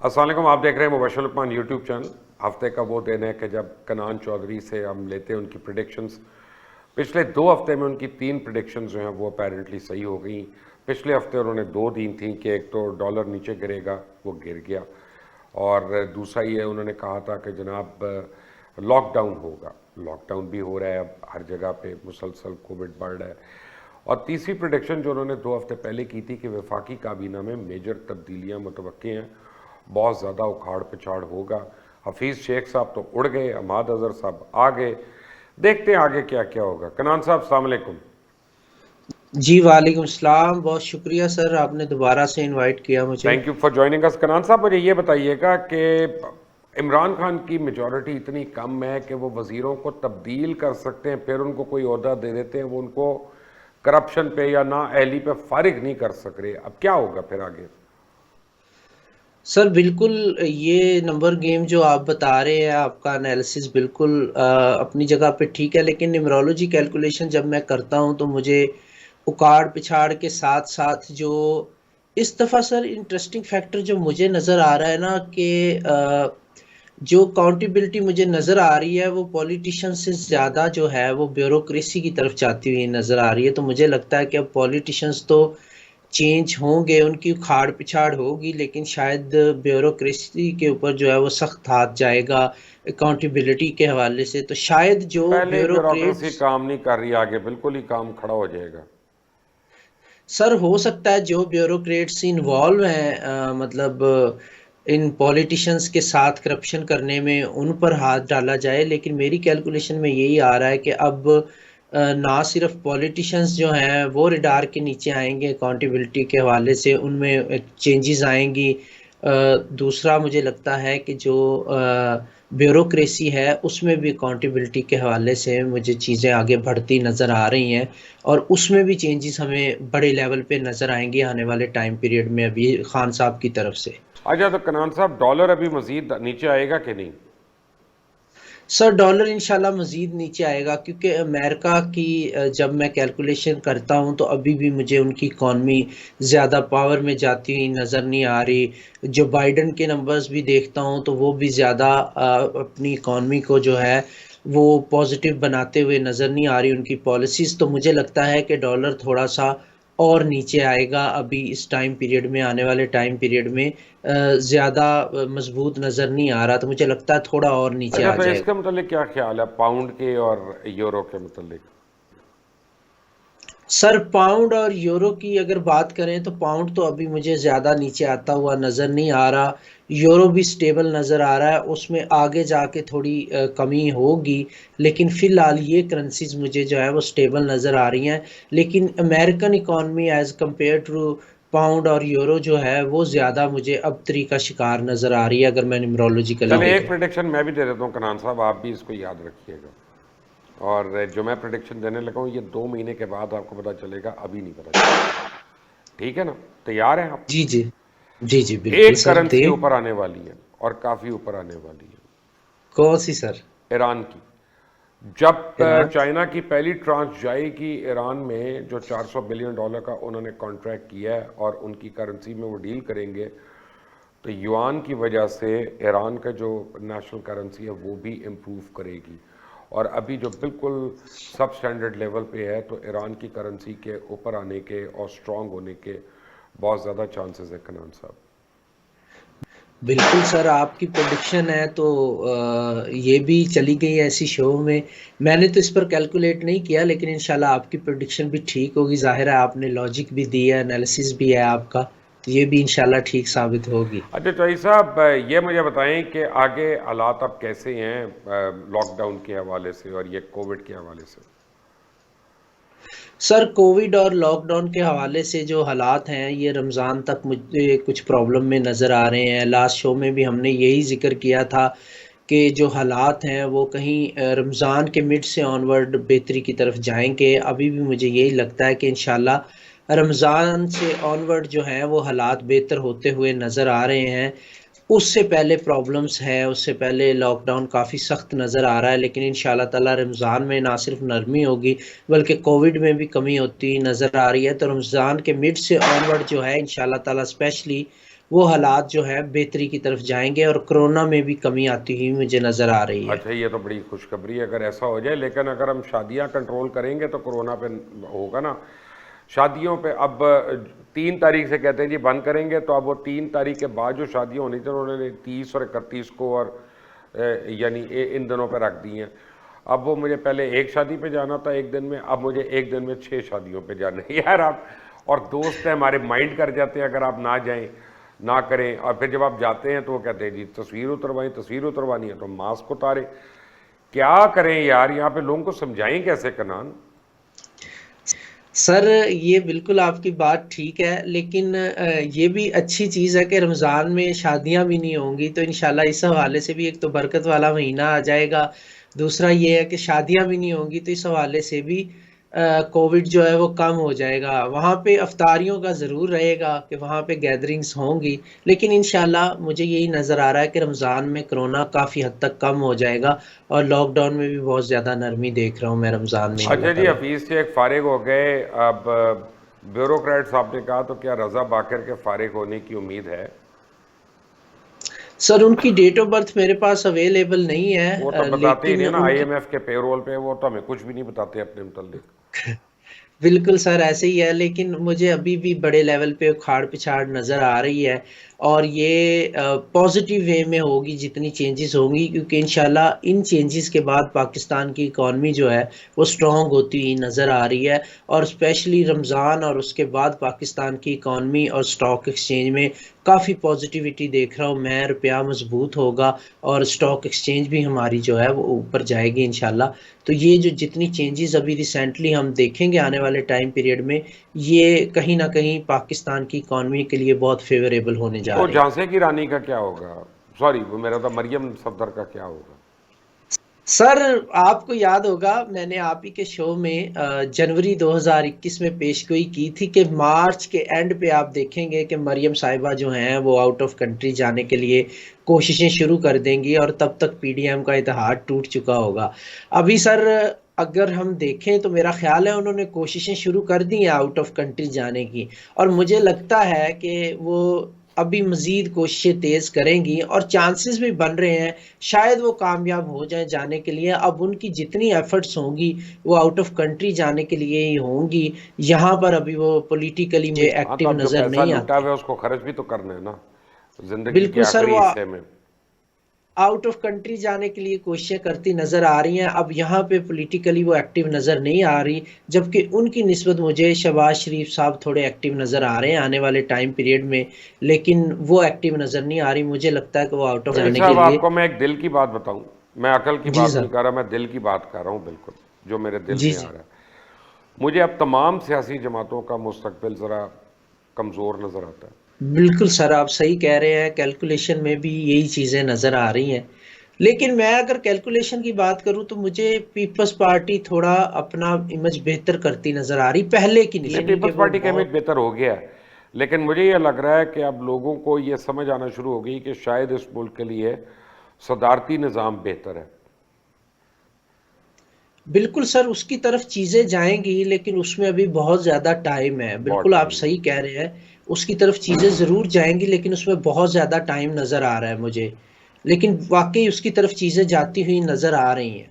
अस्सलाम वालेकुम। आप देख रहे हैं मुबशर लुकमान यूट्यूब चैनल। हफ्ते का वो दिन है कि जब कनान चौधरी से हम लेते हैं उनकी प्रिडिक्शंस। पिछले 2 हफ्ते में उनकी 3 प्रिडिक्शंस जो हैं वो अपेरेंटली सही हो गई। पिछले हफ्ते उन्होंने 2 दी थी कि एक तो डॉलर नीचे गिरेगा, वो गिर गया, और दूसरा ये उन्होंने कहा था कि जनाब लॉकडाउन होगा। लॉकडाउन भी हो रहा है, अब हर जगह पे मुसलसल कोविड बढ़ रहा है। और तीसरी प्रोडिक्शन जो उन्होंने 2 हफ्ते पहले की थी कि वफाकी काबीना में मेजर तब्दीलियाँ मुतवक्की हैं, बहुत ज़्यादा उखाड़ पिछाड़ होगा। हफीज़ शेख साहब तो उड़ गए, अहमद अजहर साहब आ गए। देखते हैं आगे क्या क्या होगा। कनान साहब अस्सलाम वालेकुम। जी वालेकुम सलाम। बहुत शुक्रिया सर, आपने दोबारा से इनवाइट किया मुझे। Thank you for joining us. Kanan साहब मुझे ये बताइएगा कि इमरान खान की मेजॉरिटी इतनी कम है कि वो वज़ीरों को तब्दील कर सकते हैं, फिर उनको कोई ओहदा दे देते हैं, वो उनको करप्शन पे या ना अहली पे फारिग नहीं कर सक रहे। अब क्या होगा फिर आगे? सर बिल्कुल, ये नंबर गेम जो आप बता रहे हैं, आपका एनालिसिस बिल्कुल अपनी जगह पे ठीक है, लेकिन न्यूमरोलॉजी कैलकुलेशन जब मैं करता हूं तो मुझे उखाड़ पिछाड़ के साथ साथ जो इस दफ़ा सर इंटरेस्टिंग फैक्टर जो मुझे नज़र आ रहा है ना कि जो काउंटेबिलिटी मुझे नज़र आ रही है वो पॉलिटिशियन से ज़्यादा जो है वो ब्यूरोक्रेसी की तरफ जाती हुई नज़र आ रही है। तो मुझे लगता है कि अब पॉलिटिशियंस तो चेंज होंगे, उनकी उखाड़ पिछाड़ होगी, लेकिन शायद ब्यूरोक्रेसी के ऊपर जो है वो सख्त हाथ जाएगा अकाउंटेबिलिटी के हवाले से। तो शायद जो पहले ब्यूरोक्रेसी ब्यूरोक्रेट्स काम नहीं कर रही, आगे बिल्कुल ही काम खड़ा हो जाएगा। सर हो सकता है जो ब्यूरोक्रेट्स इन्वॉल्व हैं मतलब इन पॉलिटिशियंस के साथ करप्शन करने में उन पर हाथ डाला जाए, लेकिन मेरी कैलकुलेशन में यही आ रहा है कि अब ना सिर्फ पॉलिटिशियंस जो हैं वो रिडार के नीचे आएंगे अकाउंटेबिलिटी के हवाले से, उनमें चेंजेस आएंगी। दूसरा मुझे लगता है कि जो ब्यूरोक्रेसी है उसमें भी अकाउंटेबिलिटी के हवाले से मुझे चीज़ें आगे बढ़ती नज़र आ रही हैं, और उसमें भी चेंजेस हमें बड़े लेवल पे नज़र आएंगे आने वाले टाइम पीरियड में अभी खान साहब की तरफ से। अच्छा, तो कनान साहब डॉलर अभी मजीद नीचे आएगा कि नहीं? सर डॉलर इंशाल्लाह मज़ीद नीचे आएगा, क्योंकि अमेरिका की जब मैं कैलकुलेशन करता हूं तो अभी भी मुझे उनकी इकॉनमी ज़्यादा पावर में जाती हुई नज़र नहीं आ रही। जो बाइडन के नंबर्स भी देखता हूं तो वो भी ज़्यादा अपनी इकॉनमी को जो है वो पॉजिटिव बनाते हुए नज़र नहीं आ रही उनकी पॉलिसीज़। तो मुझे लगता है कि डॉलर थोड़ा सा और नीचे आएगा अभी इस टाइम पीरियड में, आने वाले टाइम पीरियड में ज़्यादा मजबूत नज़र नहीं आ रहा, तो मुझे लगता है थोड़ा और नीचे अच्छा, आ तो जाएगा। इसके मतलब क्या ख्याल है पाउंड के और यूरो के मतलब? सर पाउंड और यूरो की अगर बात करें तो पाउंड तो अभी मुझे ज़्यादा नीचे आता हुआ नज़र नहीं आ रहा। यूरो भी स्टेबल नज़र आ रहा है, उसमें आगे जाके थोड़ी कमी होगी, लेकिन फ़िलहाल ये करेंसीज मुझे जो है वो स्टेबल नज़र आ रही हैं। लेकिन American economy as compare to pound और यूरो जो है वो ज़्यादा मुझे अब तरी का शिकार नज़र आ रही है, अगर मैं न्यूमरोलॉजिकली चले एक देखूँ। प्रिडिक्शन मैं भी दे देता हूँ कनान साहब, आप भी इसको याद रखिएगा। और जो मैं प्रिडिक्शन देने लगा हूँ ये 2 महीने के बाद आपको पता चलेगा, अभी नहीं पता चलेगा। ठीक है ना? तैयार हैं आप? जी जी। जी जी बिल्कुल एक सर, करेंसी दें। ऊपर आने वाली है, और काफ़ी ऊपर आने वाली है। कौन सी सर? ईरान की। जब ईरान की? चाइना की पहली ट्रांच जाएगी ईरान में, जो $400 बिलियन का उन्होंने कॉन्ट्रैक्ट किया है और उनकी करेंसी में वो डील करेंगे, तो युआन की वजह से ईरान का जो नेशनल करेंसी है वो भी इम्प्रूव करेगी। और अभी जो बिल्कुल सब स्टैंडर्ड लेवल पे है, तो ईरान की करेंसी के ऊपर आने के और स्ट्रॉन्ग होने के बहुत ज़्यादा चांसेस है कनान साहब। बिल्कुल सर, आपकी प्रेडिक्शन है तो ये भी चली गई ऐसी शो में। मैंने तो इस पर कैलकुलेट नहीं किया, लेकिन इंशाल्लाह आपकी प्रेडिक्शन भी ठीक होगी। जाहिर है आपने लॉजिक भी दी है, एनालिसिस भी है आपका, तो ये भी इंशाल्लाह ठीक साबित होगी। अच्छा चौधरी साहब, ये मुझे बताएं कि आगे हालात अब कैसे हैं लॉकडाउन के हवाले से और ये कोविड के हवाले से? सर कोविड और लॉकडाउन के हवाले से जो हालात हैं ये रमज़ान तक मुझे कुछ प्रॉब्लम में नज़र आ रहे हैं। लास्ट शो में भी हमने यही जिक्र किया था कि जो हालात हैं वो कहीं रमज़ान के मिड से ऑनवर्ड बेहतरी की तरफ जाएंगे। अभी भी मुझे यही लगता है कि इंशाल्लाह रमज़ान से ऑनवर्ड जो है वो हालात बेहतर होते हुए नज़र आ रहे हैं। उससे पहले प्रॉब्लम्स है, उससे पहले लॉकडाउन काफ़ी सख्त नज़र आ रहा है, लेकिन इंशाल्लाह ताला रमज़ान में ना सिर्फ नरमी होगी बल्कि कोविड में भी कमी होती नज़र आ रही है। तो रमज़ान के मिड से ऑनवर्ड जो है इंशाल्लाह ताला स्पेशली वो हालात जो है बेहतरी की तरफ जाएंगे और कोरोना में भी कमी आती हुई मुझे नज़र आ रही है। अच्छा, ये तो बड़ी खुशखबरी है अगर ऐसा हो जाए, लेकिन अगर हम शादियां कंट्रोल करेंगे तो कोरोना पे होगा ना। शादियों पे अब 3 तारीख से कहते हैं जी बंद करेंगे, तो अब वो 3 तारीख के बाद जो शादियां होनी चाहिए उन्होंने 30 और 31 को और यानी इन दिनों पे रख दी हैं। अब वो मुझे पहले एक शादी पे जाना था एक दिन में, अब मुझे एक दिन में 6 शादियों पे जाना है यार आप। और दोस्त हैं हमारे माइंड कर जाते हैं अगर आप ना जाएं, ना करें, और फिर जब आप जाते हैं तो वो कहते हैं जी तस्वीर उतरवानी है तो मास्क उतारे। क्या करें यार, यहाँ पे लोगों को समझाएं कैसे कनान। सर ये बिल्कुल आपकी बात ठीक है, लेकिन ये भी अच्छी चीज़ है कि रमज़ान में शादियां भी नहीं होंगी, तो इंशाल्लाह इस हवाले से भी एक तो बरकत वाला महीना आ जाएगा। दूसरा ये है कि शादियां भी नहीं होंगी, तो इस हवाले से भी कोविड जो है वो कम हो जाएगा। वहाँ पे अफ्तारियों का ज़रूर रहेगा कि वहाँ पे गैदरिंग्स होंगी, लेकिन इंशाल्लाह मुझे यही नज़र आ रहा है कि रमज़ान में कोरोना काफ़ी हद तक कम हो जाएगा और लॉकडाउन में भी बहुत ज़्यादा नरमी देख रहा हूँ मैं रमज़ान में अच्छा अल्लाह जी, ताला। हफीज़ शेख फारिग हो गए। अब ब्यूरोक्रेट साहब ने कहा, तो क्या रजा बाकर के फारिग होने की उम्मीद है? सर उनकी डेट ऑफ बर्थ मेरे पास अवेलेबल नहीं है, वो तो बताते ही लेकिन नहीं ना, उनकी आईएमएफ के पेरोल पे, वो तो हमें कुछ भी नहीं बताते अपने मुतल्लिक। बिल्कुल सर ऐसे ही है, लेकिन मुझे अभी भी बड़े लेवल पे उखाड़ पिछाड़ नज़र आ रही है और ये पॉजिटिव वे में होगी जितनी चेंजेस होंगी, क्योंकि इंशाल्लाह इन चेंजेस के बाद पाकिस्तान की इकॉनमी जो है वो स्ट्रॉन्ग होती हुई नज़र आ रही है। और स्पेशली रमज़ान और उसके बाद पाकिस्तान की इकॉनमी और स्टॉक एक्सचेंज में काफ़ी पॉजिटिविटी देख रहा हूँ मैं। रुपया मजबूत होगा और स्टॉक एक्सचेंज भी हमारी जो है वो ऊपर जाएगी इंशाल्लाह। तो ये जो जितनी चेंजेस अभी रिसेंटली हम देखेंगे आने वाले टाइम पीरियड में, ये कहीं ना कहीं पाकिस्तान की इकॉनमी के लिए बहुत फेवरेबल होने जा तो रहे हैं। झांसे की रानी का क्या होगा? सॉरी, वो मेरा था, मरियम सफदर का क्या होगा? सर आपको याद होगा मैंने आप ही के शो में जनवरी 2021 में पेशगोई की थी कि मार्च के एंड पे आप देखेंगे कि मरियम साहिबा जो हैं वो आउट ऑफ कंट्री जाने के लिए कोशिशें शुरू कर देंगी और तब तक पीडीएम का इत्तेहाद टूट चुका होगा। अभी सर अगर हम देखें तो मेरा ख्याल है उन्होंने कोशिशें शुरू कर दी हैं आउट ऑफ कंट्री जाने की, और मुझे लगता है कि वो अभी मजीद कोशिशें तेज करेंगी और चांसेस भी बन रहे हैं शायद वो कामयाब हो जाएं जाने के लिए। अब उनकी जितनी एफर्ट्स होंगी वो आउट ऑफ कंट्री जाने के लिए ही होंगी, यहाँ पर अभी वो पॉलिटिकली मुझे हाँ, तो एक्टिव अब जो नजर पैसा नहीं लूटा आते। हुआ है उसको खर्च भी तो करना है ना, जिंदगी के बिल्कुल सर आखिरी वो हिस्से में। आउट ऑफ कंट्री जाने के लिए कोशिशें करती नजर आ रही हैं। अब यहाँ पे पॉलिटिकली वो एक्टिव नजर नहीं आ रही, जबकि उनकी निस्बत मुझे शहबाज शरीफ साहब थोड़े एक्टिव नजर आ रहे हैं आने वाले टाइम पीरियड में, लेकिन वो एक्टिव नजर नहीं आ रही। मुझे लगता है कि वो आउट ऑफ हफीज जाने के साहब, लिए। आपको मैं एक दिल की बात बताऊं, मैं अकल की जी बात नहीं सर। कर रहा, मैं दिल की बात कर रहा हूं, बिल्कुल जो मेरे दिल जी में आ जी। रहा है। मुझे अब तमाम सियासी जमातों का मुस्तकबिल ज़रा कमज़ोर नज़र आता है। बिल्कुल सर आप सही कह रहे हैं, कैलकुलेशन में भी यही चीजें नजर आ रही हैं। लेकिन मैं अगर कैलकुलेशन की बात करूं तो मुझे पीपल्स पार्टी थोड़ा अपना इमेज बेहतर करती नजर आ रही पहले की नहीं, निशानी कि पीपल्स वो पार्टी का इमेज बहुत। बेहतर हो गया है, लेकिन मुझे ये लग रहा है कि अब लोगों को ये समझ आना शुरू हो गई कि शायद इस मुल्क के लिए सदारती निज़ाम बेहतर है। बिल्कुल सर उसकी तरफ चीजें जाएंगी, लेकिन उसमें अभी बहुत ज्यादा टाइम है। बहुत बिल्कुल आप टाइम है। सही कह रहे हैं, उसकी तरफ चीजें जरूर जाएंगी लेकिन उसमें बहुत ज्यादा टाइम नजर आ रहा है मुझे। लेकिन वाकई उसकी तरफ चीजें जाती हुई नजर आ रही हैं।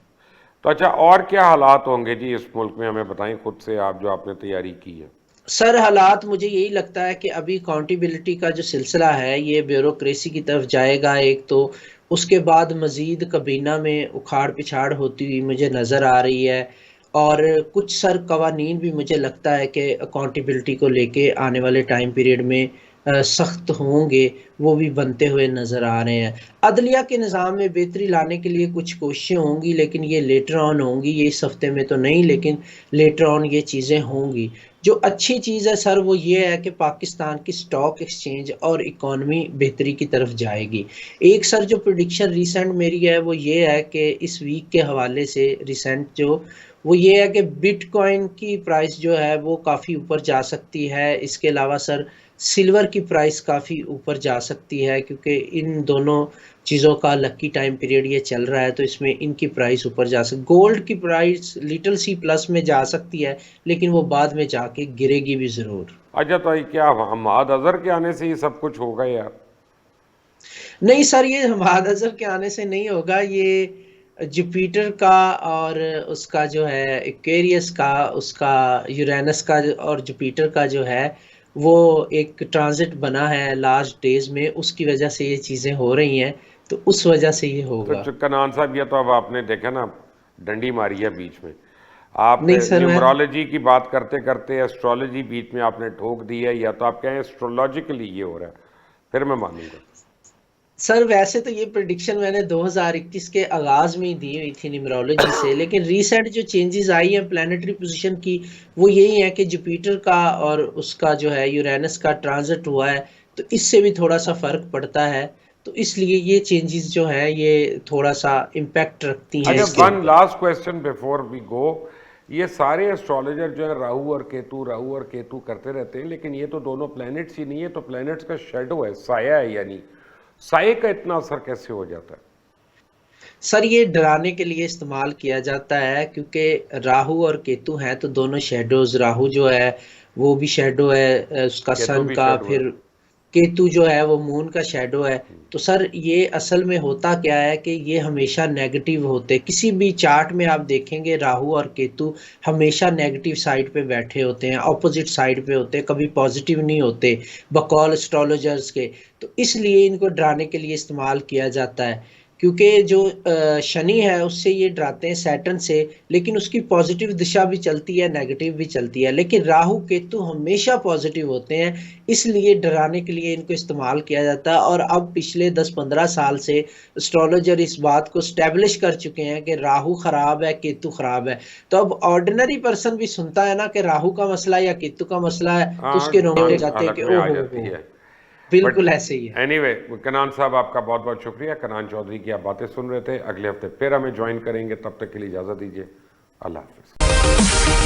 तो अच्छा, और क्या हालात होंगे जी इस मुल्क में, हमें बताएं खुद से आप, जो आपने तैयारी की है। सर हालात मुझे यही लगता है कि अभी अकाउंटेबिलिटी का जो सिलसिला है ये ब्यूरोक्रेसी की तरफ जाएगा एक तो, उसके बाद मजीद काबीना में उखाड़ पिछाड़ होती हुई मुझे नज़र आ रही है। और कुछ सर कवानीन भी मुझे लगता है कि अकाउंटेबिलिटी को लेके आने वाले टाइम पीरियड में सख्त होंगे, वो भी बनते हुए नज़र आ रहे हैं। अदलिया के निज़ाम में बेहतरी लाने के लिए कुछ कोशिशें होंगी, लेकिन ये लेटर ऑन होंगी, ये इस हफ्ते में तो नहीं, लेकिन लेटर ऑन ये चीज़ें होंगी। जो अच्छी चीज़ है सर वो ये है कि पाकिस्तान की स्टॉक एक्सचेंज और इकॉनमी बेहतरी की तरफ जाएगी। एक सर जो प्रिडिक्शन रिसेंट मेरी है वो ये है कि इस वीक के हवाले से रिसेंट जो वो ये है कि बिटकॉइन की प्राइस जो है वो काफ़ी ऊपर जा सकती है। इसके अलावा सर सिल्वर की प्राइस काफ़ी ऊपर जा सकती है, क्योंकि इन दोनों चीज़ों का लकी टाइम पीरियड ये चल रहा है, तो इसमें इनकी प्राइस ऊपर जा सकती। गोल्ड की प्राइस लिटिल सी प्लस में जा सकती है, लेकिन वो बाद में जाके गिरेगी भी ज़रूर। अच्छा, तो ये क्या हमाद अजहर के आने से ही सब कुछ होगा यार? नहीं सर, ये हमाद अज़हर के आने से नहीं होगा, ये जुपिटर का और उसका जो है एक्वेरियस का, उसका यूरेनस का और जुपिटर का जो है वो एक ट्रांजिट बना है लास्ट डेज में, उसकी वजह से ये चीज़ें हो रही हैं, तो उस वजह से ये तो होगा। कनान साहब, ये तो अब आपने देखा ना, डंडी मारी है बीच में। आप नहीं सर, मैं न्यूमरोलॉजी की बात करते करते एस्ट्रोलॉजी बीच में आपने ठोक दी है, या तो आप कहें एस्ट्रोलॉजिकली ये हो रहा है, फिर मैं मानूंगा। सर वैसे तो ये प्रिडिक्शन मैंने 2021 के आगाज में ही दी हुई थी न्यूमरोलॉजी से, लेकिन रिसेंट जो चेंजेस आई हैं प्लानिटरी पोजीशन की, वो यही है कि जुपिटर का और उसका जो है यूरेनस का ट्रांजिट हुआ है, तो इससे भी थोड़ा सा फर्क पड़ता है, तो इसलिए ये चेंजेस जो है ये थोड़ा सा इम्पैक्ट रखती हैं अच्छा, इसके वन ऊपर। Last question before we go. ये सारे एस्ट्रोलॉजर जो है राहु और केतु करते रहते हैं, लेकिन ये तो दोनों प्लैनेट्स ही नहीं है, तो प्लैनेट्स का शेडो है, साया है, यानी साये का इतना असर कैसे हो जाता है? सर ये डराने के लिए इस्तेमाल किया जाता है, क्योंकि राहु और केतु हैं तो दोनों शेडोज, राहु जो है वो भी शेडो है उसका केतु सन भी का, शेडो है। फिर केतु जो है वो मून का शेडो है। तो सर ये असल में होता क्या है कि ये हमेशा नेगेटिव होते, किसी भी चार्ट में आप देखेंगे राहु और केतु हमेशा नेगेटिव साइड पे बैठे होते हैं, ऑपोजिट साइड पे होते हैं, कभी पॉजिटिव नहीं होते बकौल एस्ट्रोलॉजर्स के। तो इसलिए इनको डराने के लिए इस्तेमाल किया जाता है, क्योंकि जो शनि है उससे ये डराते हैं, सैटर्न से, लेकिन उसकी पॉजिटिव दिशा भी चलती है, नेगेटिव भी चलती है, लेकिन राहु केतु हमेशा पॉजिटिव होते हैं, इसलिए डराने के लिए इनको इस्तेमाल किया जाता है। और अब पिछले 10-15 साल से एस्ट्रोलॉजर इस बात को स्टैब्लिश कर चुके हैं कि राहु खराब है, केतु खराब है। तो अब ऑर्डिनरी पर्सन भी सुनता है ना कि राहु का मसला है या केतु का मसला है, तो हाँ, उसके रोंगटे जान जाते हैं कि हलक में आ ओहो जाती हो, है। बट बिल्कुल ऐसे ही है। एनीवे, कनान साहब आपका बहुत बहुत शुक्रिया। कनान चौधरी की आप बातें सुन रहे थे, अगले हफ्ते फिर हमें ज्वाइन करेंगे, तब तक के लिए इजाज़त दीजिए। अल्लाह हाफिज़।